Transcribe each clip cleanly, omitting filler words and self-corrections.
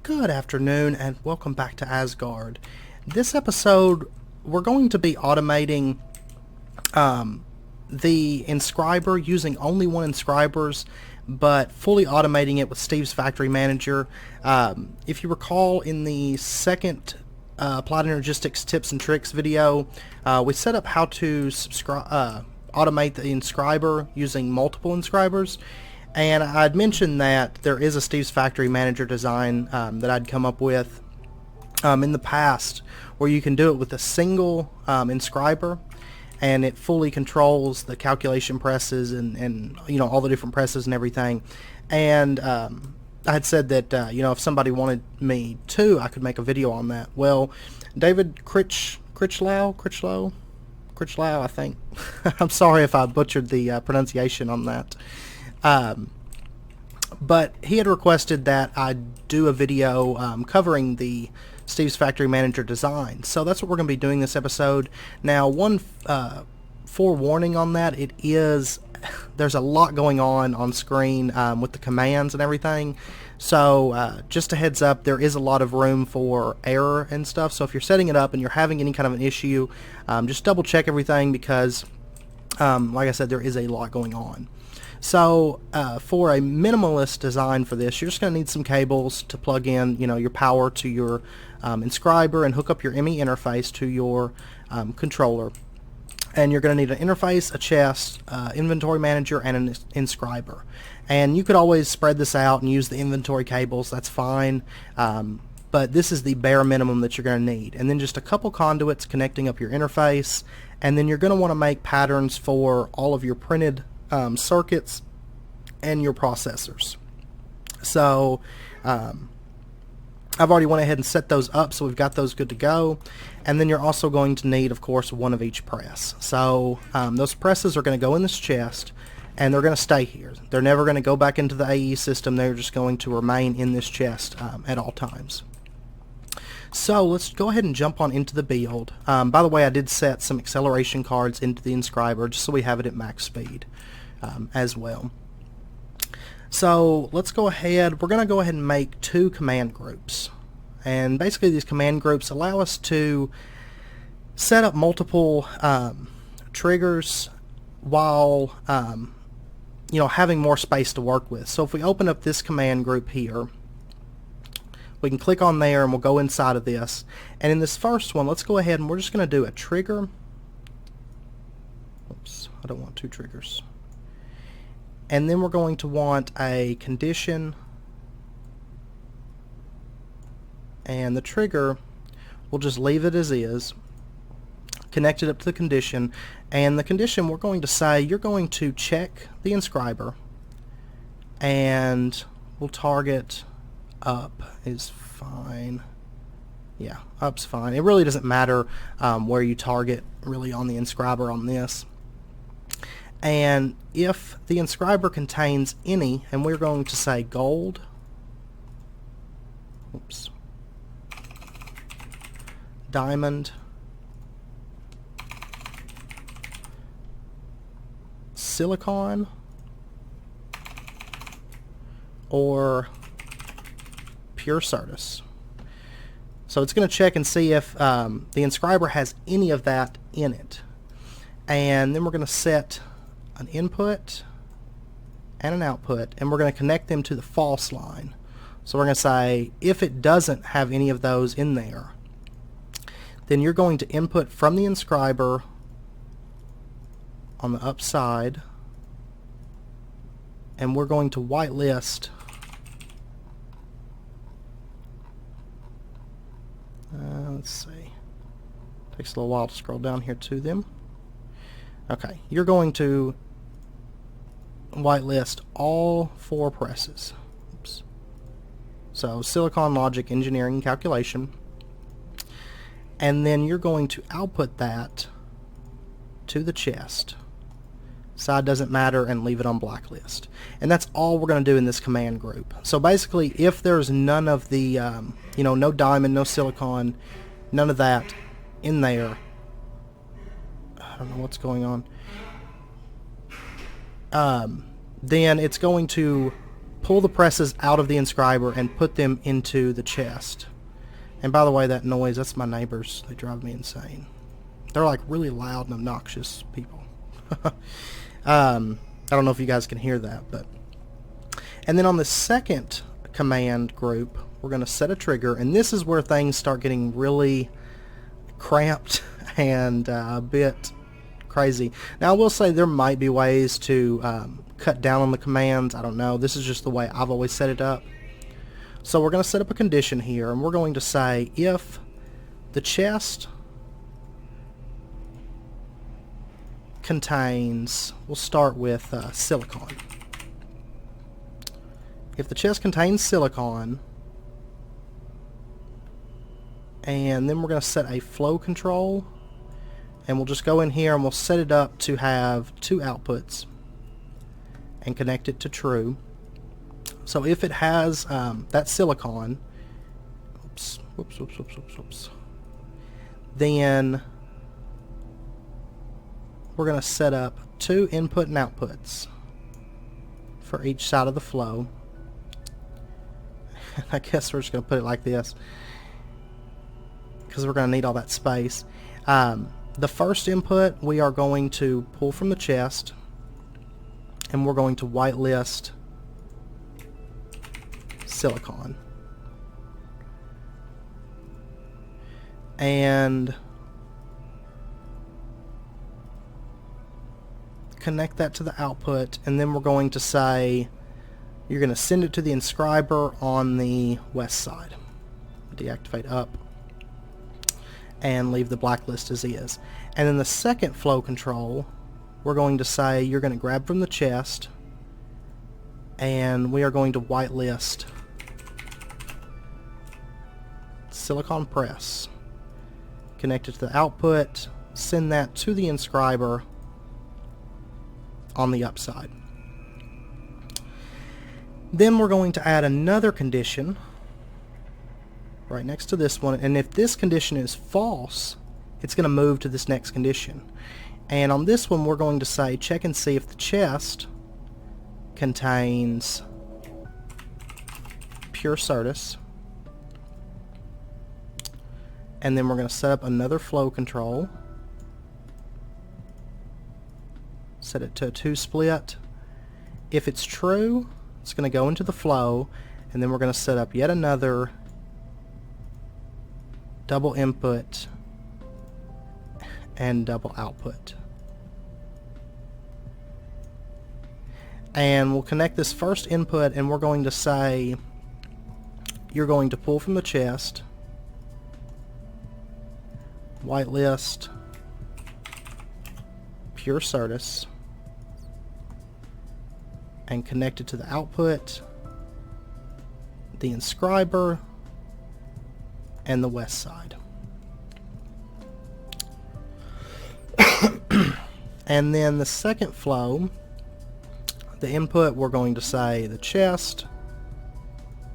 Good afternoon and welcome back to Asgard. This episode we're going to be automating the Inscriber using only one Inscribers, but fully automating it with Steve's Factory Manager. If you recall, in the second Applied Energistics Tips and Tricks video, we set up how to automate the Inscriber using multiple Inscribers. And I'd mentioned that there is a Steve's Factory Manager design that I'd come up with in the past, where you can do it with a single Inscriber, and it fully controls the calculation presses and you know, all the different presses and everything. And I had said that you know, if somebody wanted me to, I could make a video on that. Well, David Critchlow, I think. I'm sorry if I butchered the pronunciation on that. But he had requested that I do a video covering the Steve's Factory Manager design. So that's what we're going to be doing this episode. Now, one forewarning on that, there's a lot going on screen with the commands and everything. So just a heads up, there is a lot of room for error and stuff. So if you're setting it up and you're having any kind of an issue, just double check everything, because like I said, there is a lot going on. So for a minimalist design for this, you're just going to need some cables to plug in, you know, your power to your Inscriber and hook up your ME interface to your controller. And you're going to need an interface, a chest, inventory manager, and an Inscriber. And you could always spread this out and use the inventory cables, that's fine. But this is the bare minimum that you're going to need. And then just a couple conduits connecting up your interface. And then you're going to want to make patterns for all of your printed circuits and your processors. So I've already went ahead and set those up, so we've got those good to go. And then you're also going to need, of course, one of each press. So those presses are going to go in this chest, and they're going to stay here. They're never going to go back into the AE system. They're just going to remain in this chest at all times. So let's go ahead and jump on into the build. By the way, I did set some acceleration cards into the Inscriber just so we have it at max speed as well. So let's go ahead. We're going to go ahead and make two command groups. And basically these command groups allow us to set up multiple triggers while you know, having more space to work with. So if we open up this command group here, we can click on there and we'll go inside of this. And in this first one, let's go ahead and we're just going to do a trigger. Oops, I don't want two triggers. And then we're going to want a condition. And the trigger, we'll just leave it as is. Connect it up to the condition. And the condition, we're going to say you're going to check the Inscriber. And we'll target up is fine. Yeah, up's fine. It really doesn't matter where you target really on the Inscriber on this. And if the Inscriber contains any, and we're going to say gold, oops, diamond, silicon, or pure Certus. So it's going to check and see if the Inscriber has any of that in it. And then we're going to set an input and an output, and we're going to connect them to the false line. So we're going to say if it doesn't have any of those in there, then you're going to input from the Inscriber on the upside, and we're going to whitelist let's see, takes a little while to scroll down here to them. Okay, you're going to whitelist all four presses. Oops. So silicon, logic, engineering, calculation, and then you're going to output that to the chest. Side doesn't matter, and leave it on blacklist. And that's all we're going to do in this command group. So basically, if there's none of the you know, no diamond, no silicon, none of that in there, I don't know what's going on, then it's going to pull the presses out of the inscriber and put them into the chest. And by the way, that noise, that's my neighbors. They drive me insane. They're like really loud and obnoxious people. I don't know if you guys can hear that, but... And then on the second command group, we're going to set a trigger, and this is where things start getting really cramped and a bit crazy. Now, I will say there might be ways to cut down on the commands. I don't know. This is just the way I've always set it up. So we're going to set up a condition here, and we're going to say if the chest contains, we'll start with silicon. If the chest contains silicon, and then we're going to set a flow control, and we'll just go in here and we'll set it up to have 2 outputs and connect it to true. So if it has that silicon, then we're going to set up 2 input and outputs for each side of the flow. I guess we're just going to put it like this because we're going to need all that space. The first input we are going to pull from the chest, and we're going to whitelist silicon. And connect that to the output, and then we're going to say you're going to send it to the inscriber on the west side. Deactivate up and leave the blacklist as is. And then the second flow control, we're going to say you're going to grab from the chest, and we are going to whitelist silicon press. Connect it to the output, send that to the inscriber on the upside. Then we're going to add another condition right next to this one, and if this condition is false, it's going to move to this next condition. And on this one, we're going to say check and see if the chest contains pure Certus, and then we're going to set up another flow control, set it to a 2 split. If it's true, it's going to go into the flow, and then we're going to set up yet another double input and double output. And we'll connect this first input, and we're going to say you're going to pull from the chest, whitelist pure Certus, and connect it to the output, the inscriber, and the west side. And then the second flow, the input, we're going to say the chest,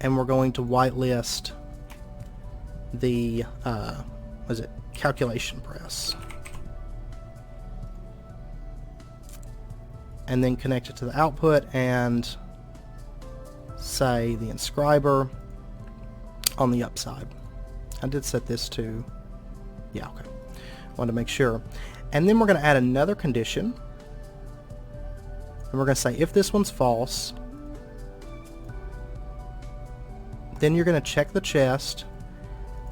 and we're going to whitelist the calculation press, and then connect it to the output and say the inscriber on the upside. I did set this to, yeah, okay. Wanted to make sure. And then we're going to add another condition, and we're going to say if this one's false, then you're going to check the chest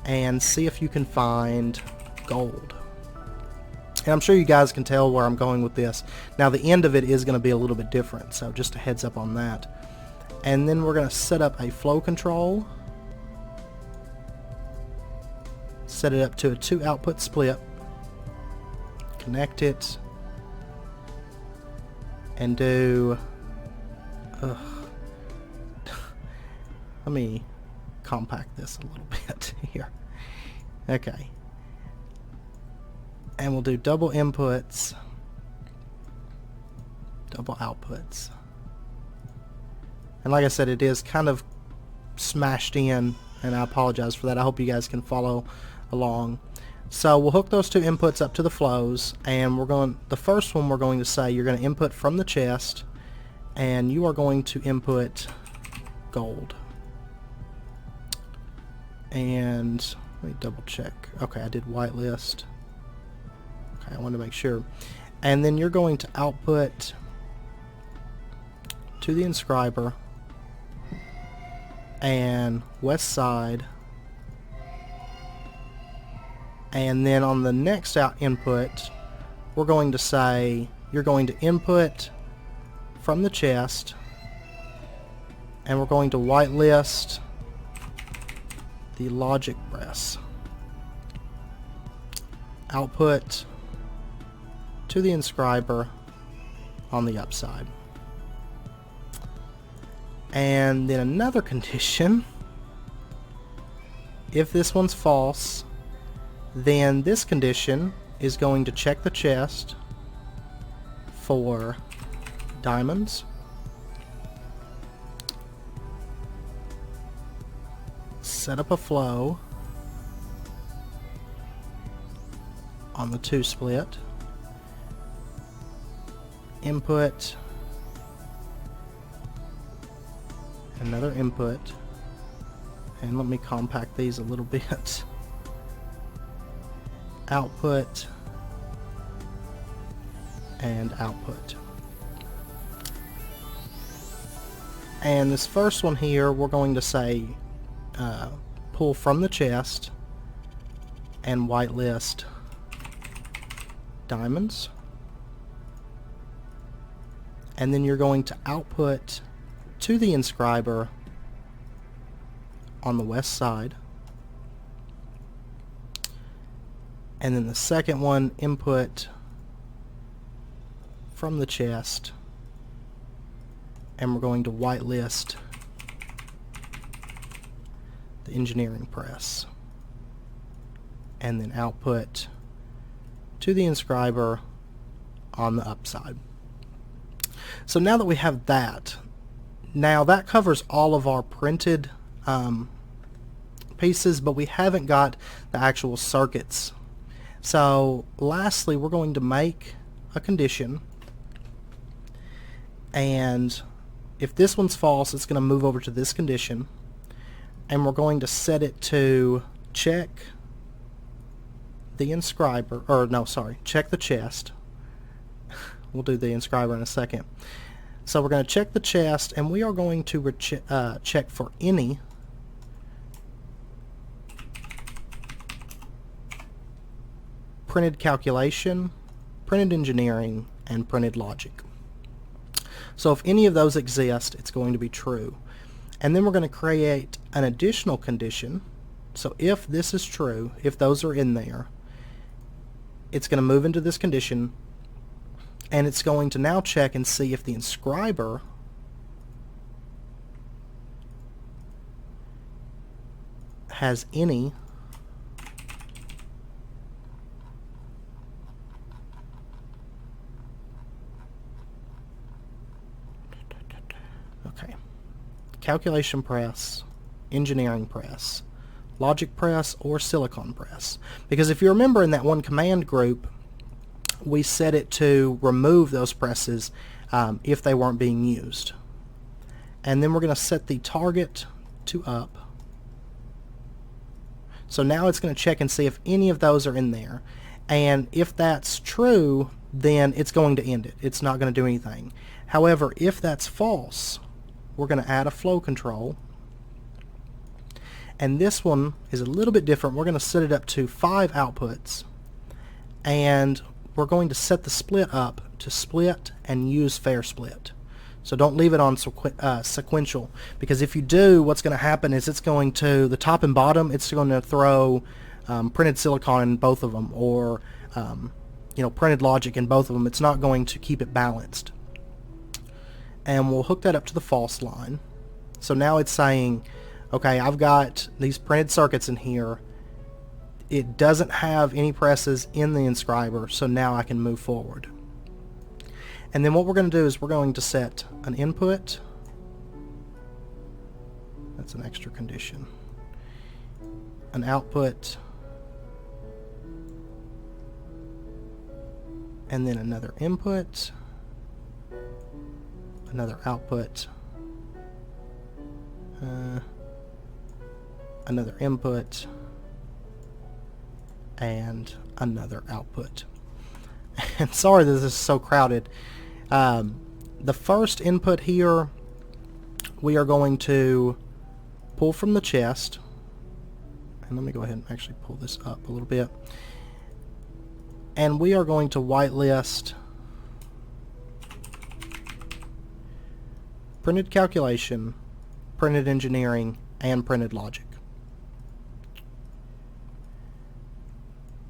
and see if you can find gold. And I'm sure you guys can tell where I'm going with this. Now the end of it is going to be a little bit different, so just a heads up on that. And then we're going to set up a flow control, set it up to a 2 output split, connect it, and do let me compact this a little bit here. Okay, and we'll do double inputs, double outputs. And like I said, it is kind of smashed in, and I apologize for that. I hope you guys can follow along. So we'll hook those 2 inputs up to the flows, and the first one we're going to say you're going to input from the chest, and you are going to input gold. And let me double check. Okay, I did whitelist. Okay, I want to make sure. And then you're going to output to the inscriber and west side, and then on the next input we're going to say you're going to input from the chest, and we're going to whitelist the logic press. Output to the inscriber on the upside. And then another condition, if this one's false, then this condition is going to check the chest for diamonds, set up a flow on the 2 split, input another input, and let me compact these a little bit. Output and output. And this first one here, we're going to say pull from the chest and whitelist diamonds, and then you're going to output to the inscriber on the west side, and then the second one, input from the chest, and we're going to whitelist the engineering press, and then output to the inscriber on the upside. So now that we have that, now that covers all of our printed pieces, but we haven't got the actual circuits. So lastly, we're going to make a condition, and if this one's false, it's going to move over to this condition, and we're going to set it to check the inscriber, or no, sorry, check the chest. We'll do the inscriber in a second. So we're going to check the chest, and we are going to check for any printed calculation, printed engineering, and printed logic. So if any of those exist, it's going to be true. And then we're going to create an additional condition. So if this is true, if those are in there, it's going to move into this condition, and it's going to now check and see if the inscriber has any calculation press, engineering press, logic press, or silicon press. Because if you remember in that one command group, we set it to remove those presses if they weren't being used. And then we're going to set the target to up. So now it's going to check and see if any of those are in there. And if that's true, then it's going to end it. It's not going to do anything. However, if that's false, we're going to add a flow control. And this one is a little bit different. We're going to set it up to 5 outputs. And we're going to set the split up to split and use fair split. So don't leave it on sequential, because if you do, what's going to happen is it's going to, the top and bottom, it's going to throw printed silicon in both of them, or printed logic in both of them. It's not going to keep it balanced. And we'll hook that up to the false line. So now it's saying, okay, I've got these printed circuits in here. It doesn't have any presses in the inscriber, so now I can move forward. And then what we're going to do is we're going to set an input. That's an extra condition. An output. And then another input. Another output. another input, and another output. And sorry that this is so crowded. The first input here, we are going to pull from the chest. And let me go ahead and actually pull this up a little bit. And we are going to whitelist printed calculation, printed engineering, and printed logic.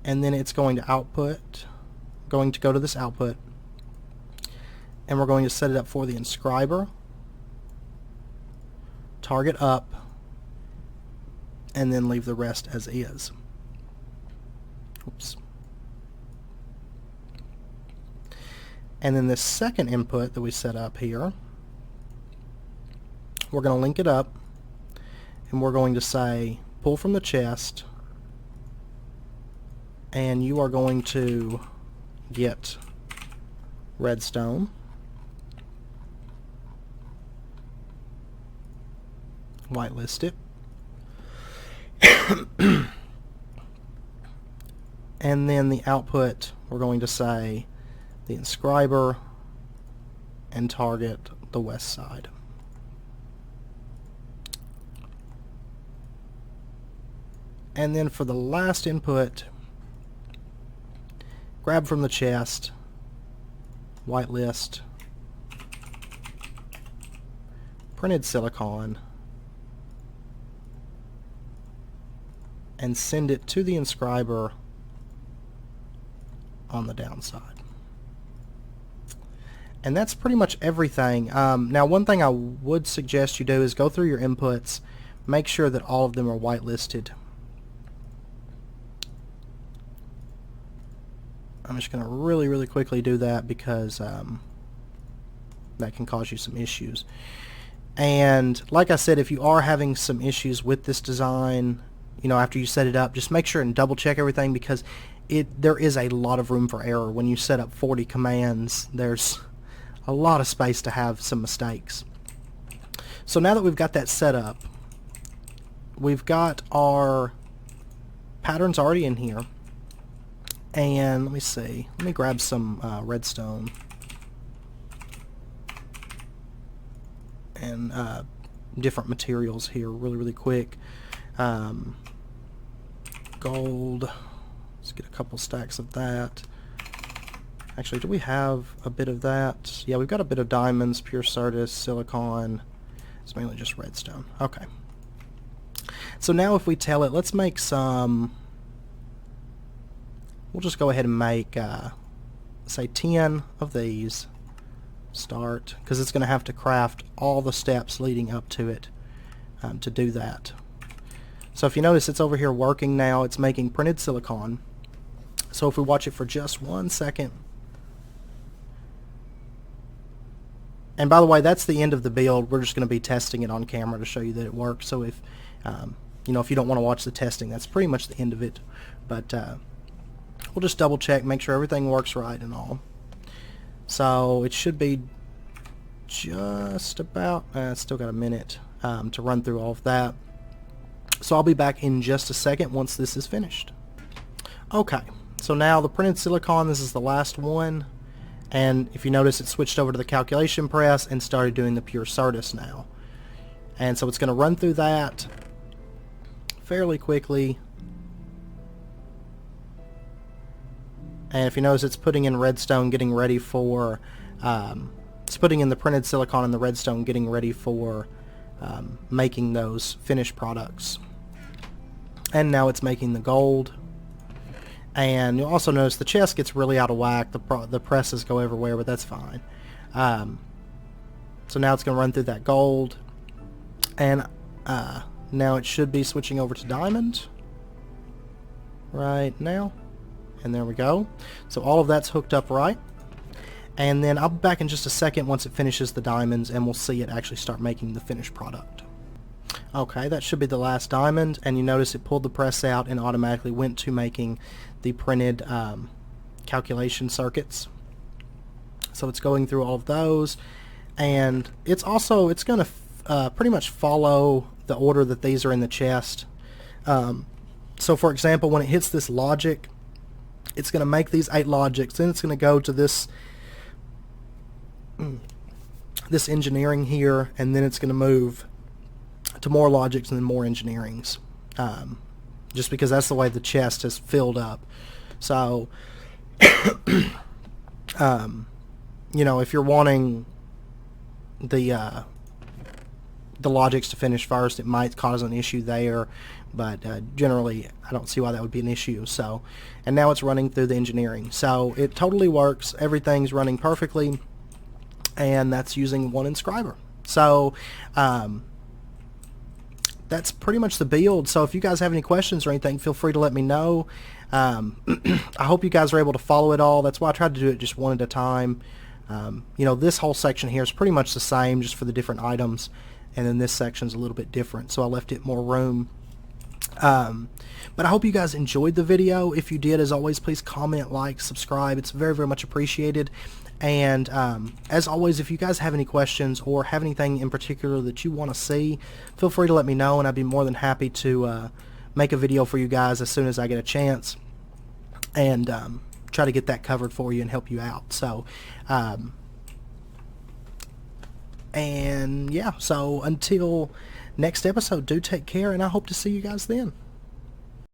And then it's going to go to this output, and we're going to set it up for the inscriber, target up, and then leave the rest as is. Oops. And then this second input that we set up here, we're going to link it up, and we're going to say pull from the chest, and you are going to get redstone, whitelist it, and then the output, we're going to say the inscriber and target the west side. And then for the last input, grab from the chest, whitelist, printed silicon, and send it to the inscriber on the downside. And that's pretty much everything. Now, one thing I would suggest you do is go through your inputs, make sure that all of them are whitelisted. I'm just going to really quickly do that because that can cause you some issues. And like I said, if you are having some issues with this design, you know, after you set it up, just make sure and double check everything, because there is a lot of room for error. When you set up 40 commands, there's a lot of space to have some mistakes. So now that we've got that set up, we've got our patterns already in here. And let me see, let me grab some redstone and different materials here really quick. Gold, let's get a couple stacks of that. Actually, do we have a bit of that? Yeah, we've got a bit of diamonds, pure Certus, silicon. It's mainly just redstone. Okay. So now if we tell it, let's make some, we'll just go ahead and make, say 10 of these. Start, because it's going to have to craft all the steps leading up to it to do that. So if you notice, it's over here working now. It's making printed silicon. So if we watch it for just 1 second. And by the way, that's the end of the build. We're just going to be testing it on camera to show you that it works. So if you know, if you don't want to watch the testing, that's pretty much the end of it. But we'll just double check, make sure everything works right and all. So it should be just about, still got a minute to run through all of that. So I'll be back in just a second once this is finished. Okay, so now the printed silicon, this is the last one. And if you notice, it switched over to the calculation press and started doing the pure Certus now. And so it's going to run through that fairly quickly. And if you notice, it's putting in redstone, getting ready for, it's putting in the printed silicon and the redstone, getting ready for making those finished products. And now it's making the gold. And you'll also notice the chest gets really out of whack. The presses go everywhere, but that's fine. So now it's going to run through that gold. And now it should be switching over to diamond right now. And there we go. So all of that's hooked up right. And then I'll be back in just a second once it finishes the diamonds, and we'll see it actually start making the finished product. Okay, that should be the last diamond, and you notice it pulled the press out and automatically went to making the printed calculation circuits. So it's going through all of those, and it's going to pretty much follow the order that these are in the chest. So for example, when it hits this logic, it's going to make these 8 logics, then it's going to go to this engineering here, and then it's going to move to more logics and then more engineerings, just because that's the way the chest is filled up. So you know, if you're wanting the logics to finish first, it might cause an issue there, but generally I don't see why that would be an issue. So, and now it's running through the engineering, so it totally works. Everything's running perfectly, and that's using one Inscriber. So that's pretty much the build. So if you guys have any questions or anything, feel free to let me know. I hope you guys are able to follow it all. That's why I tried to do it just one at a time. You know, this whole section here is pretty much the same, just for the different items, and then this section's a little bit different, so I left it more room. But I hope you guys enjoyed the video. If you did, as always, please comment, like, subscribe. It's very, very much appreciated. And as always, if you guys have any questions or have anything in particular that you want to see, feel free to let me know, and I'd be more than happy to make a video for you guys as soon as I get a chance, and try to get that covered for you and help you out. So and yeah, so until next episode, do take care, and I hope to see you guys then.